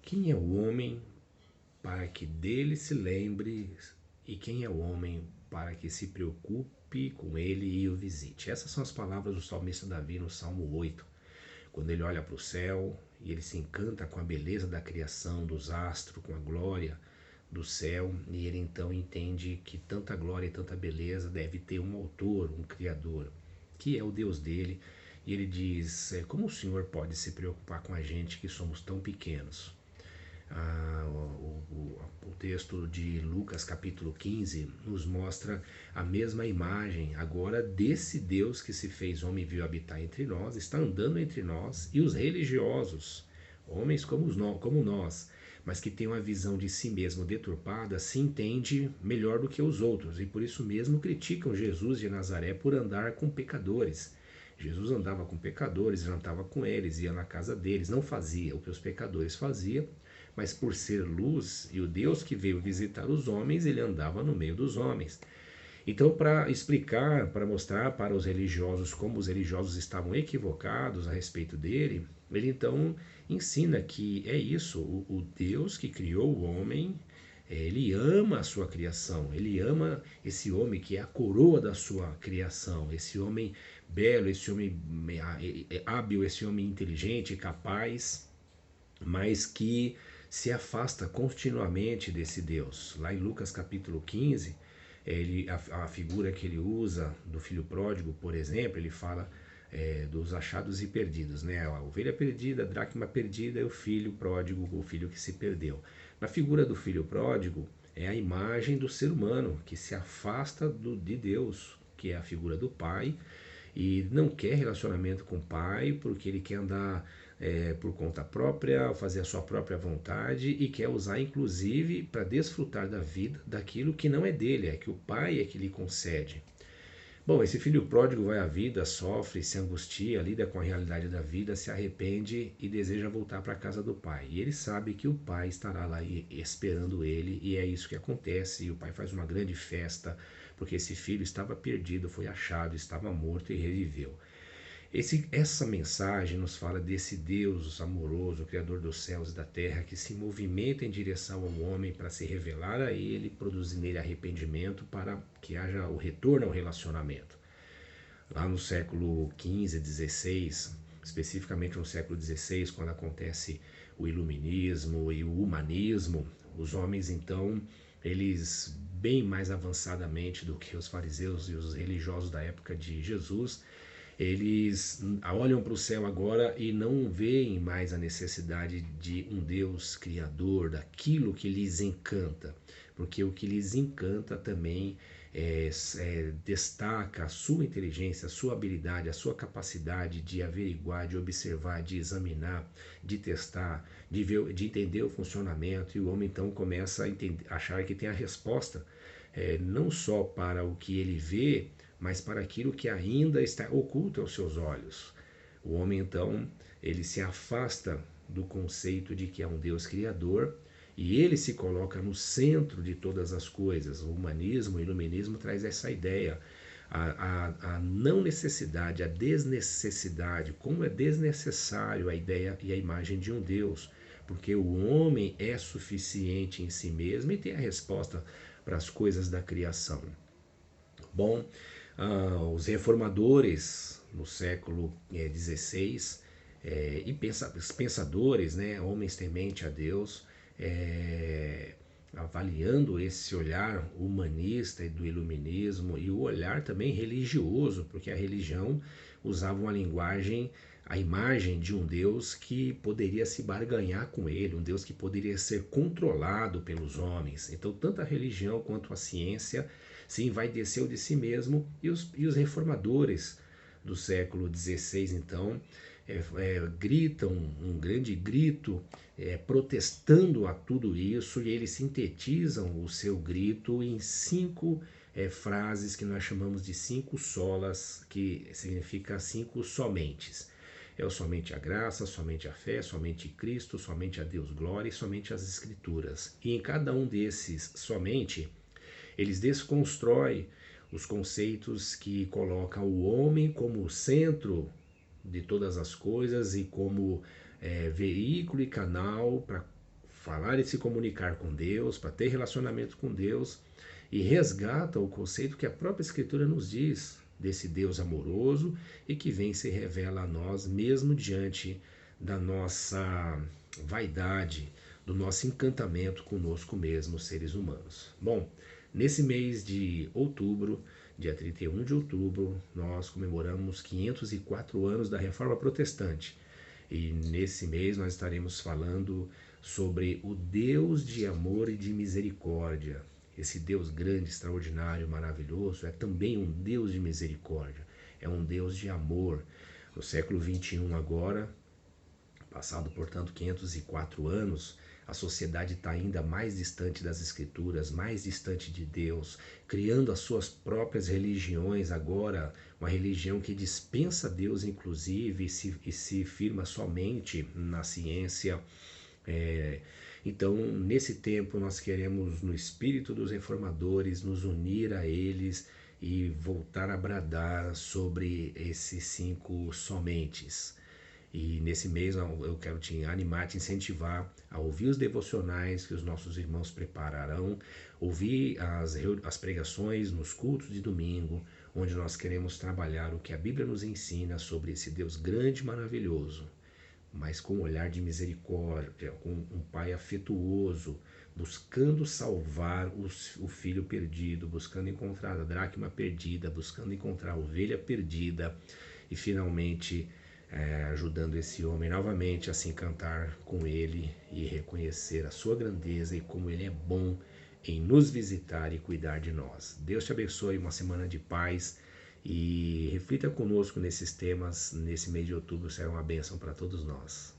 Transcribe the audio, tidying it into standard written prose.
Quem é o homem para que dele se lembre, e quem é o homem para que se preocupe com ele e o visite? Essas são as palavras do salmista Davi no Salmo 8, quando ele olha para o céu e ele se encanta com a beleza da criação, dos astros, com a glória do céu, e ele então entende que tanta glória e tanta beleza deve ter um autor, um criador, que é o Deus dele. E ele diz: como o Senhor pode se preocupar com a gente que somos tão pequenos? O texto de Lucas capítulo 15 nos mostra a mesma imagem agora desse Deus que se fez homem e veio habitar entre nós, está andando entre nós, e os religiosos, homens como nós, mas que têm uma visão de si mesmo deturpada, se entende melhor do que os outros, e por isso mesmo criticam Jesus de Nazaré por andar com pecadores. Jesus andava com pecadores, jantava com eles, ia na casa deles, não fazia o que os pecadores faziam, mas por ser luz e o Deus que veio visitar os homens, ele andava no meio dos homens. Então, para explicar, para mostrar para os religiosos como os religiosos estavam equivocados a respeito dele, ele então ensina que é isso, o Deus que criou o homem, ele ama a sua criação, ele ama esse homem que é a coroa da sua criação, esse homem belo, esse homem hábil, esse homem inteligente, capaz, mas que se afasta continuamente desse Deus. Lá em Lucas capítulo 15, a figura que ele usa do filho pródigo, por exemplo, ele fala dos achados e perdidos, né? A ovelha perdida, a dracma perdida e o filho pródigo, o filho que se perdeu. Na figura do filho pródigo é a imagem do ser humano que se afasta de Deus, que é a figura do pai, e não quer relacionamento com o pai porque ele quer andar por conta própria, fazer a sua própria vontade, e quer usar inclusive para desfrutar da vida daquilo que não é dele, é que o pai é que lhe concede. Bom, esse filho pródigo vai à vida, sofre, se angustia, lida com a realidade da vida, se arrepende e deseja voltar para a casa do pai. E ele sabe que o pai estará lá esperando ele, e é isso que acontece. E o pai faz uma grande festa, porque esse filho estava perdido, foi achado, estava morto e reviveu. Essa mensagem nos fala desse Deus amoroso, o Criador dos céus e da terra, que se movimenta em direção ao homem para se revelar a ele, produzir nele arrependimento para que haja o retorno ao relacionamento. Lá no século XV, XVI, especificamente no século XVI, quando acontece o iluminismo e o humanismo, os homens então, eles bem mais avançadamente do que os fariseus e os religiosos da época de Jesus, eles olham para o céu agora e não veem mais a necessidade de um Deus criador, daquilo que lhes encanta, porque o que lhes encanta também destaca a sua inteligência, a sua habilidade, a sua capacidade de averiguar, de observar, de examinar, de testar, de entender o funcionamento, e o homem então começa a achar que tem a resposta, não só para o que ele vê, mas para aquilo que ainda está oculto aos seus olhos. O homem então, ele se afasta do conceito de que é um Deus criador, e ele se coloca no centro de todas as coisas. O humanismo, o iluminismo traz essa ideia, a não necessidade, a desnecessidade, como é desnecessário a ideia e a imagem de um Deus, porque o homem é suficiente em si mesmo e tem a resposta para as coisas da criação. Bom, os reformadores no século XVI e pensadores, né, homens temente a Deus, avaliando esse olhar humanista e do iluminismo, e o olhar também religioso, porque a religião usava uma linguagem, a imagem de um Deus que poderia se barganhar com ele, um Deus que poderia ser controlado pelos homens. Então, tanto a religião quanto a ciência se envaideceu de si mesmo, e os reformadores do século XVI, então, gritam um grande grito, protestando a tudo isso, e eles sintetizam o seu grito em 5 frases que nós chamamos de 5 solas, que significa 5 somentes. É o somente a graça, somente a fé, somente Cristo, somente a Deus glória e somente as Escrituras. E em cada um desses somente, eles desconstroem os conceitos que colocam o homem como o centro de todas as coisas e como veículo e canal para falar e se comunicar com Deus, para ter relacionamento com Deus, e resgata o conceito que a própria Escritura nos diz desse Deus amoroso e que vem e se revela a nós mesmo diante da nossa vaidade, do nosso encantamento conosco mesmos, seres humanos. Bom, nesse mês de outubro, dia 31 de outubro, nós comemoramos 504 anos da Reforma Protestante. E nesse mês nós estaremos falando sobre o Deus de amor e de misericórdia. Esse Deus grande, extraordinário, maravilhoso, é também um Deus de misericórdia, é um Deus de amor. No século XXI agora, passado, portanto, 504 anos, a sociedade está ainda mais distante das Escrituras, mais distante de Deus, criando as suas próprias religiões agora, uma religião que dispensa Deus, inclusive, e se firma somente na ciência. Então, nesse tempo, nós queremos, no espírito dos reformadores, nos unir a eles e voltar a bradar sobre esses 5 somentes. E nesse mês eu quero te animar, te incentivar a ouvir os devocionais que os nossos irmãos prepararão, ouvir as pregações nos cultos de domingo, onde nós queremos trabalhar o que a Bíblia nos ensina sobre esse Deus grande e maravilhoso, mas com um olhar de misericórdia, com um pai afetuoso, buscando salvar o filho perdido, buscando encontrar a dracma perdida, buscando encontrar a ovelha perdida e finalmente ajudando esse homem novamente a se encantar com ele e reconhecer a sua grandeza e como ele é bom em nos visitar e cuidar de nós. Deus te abençoe, uma semana de paz e reflita conosco nesses temas. Nesse mês de outubro será uma bênção para todos nós.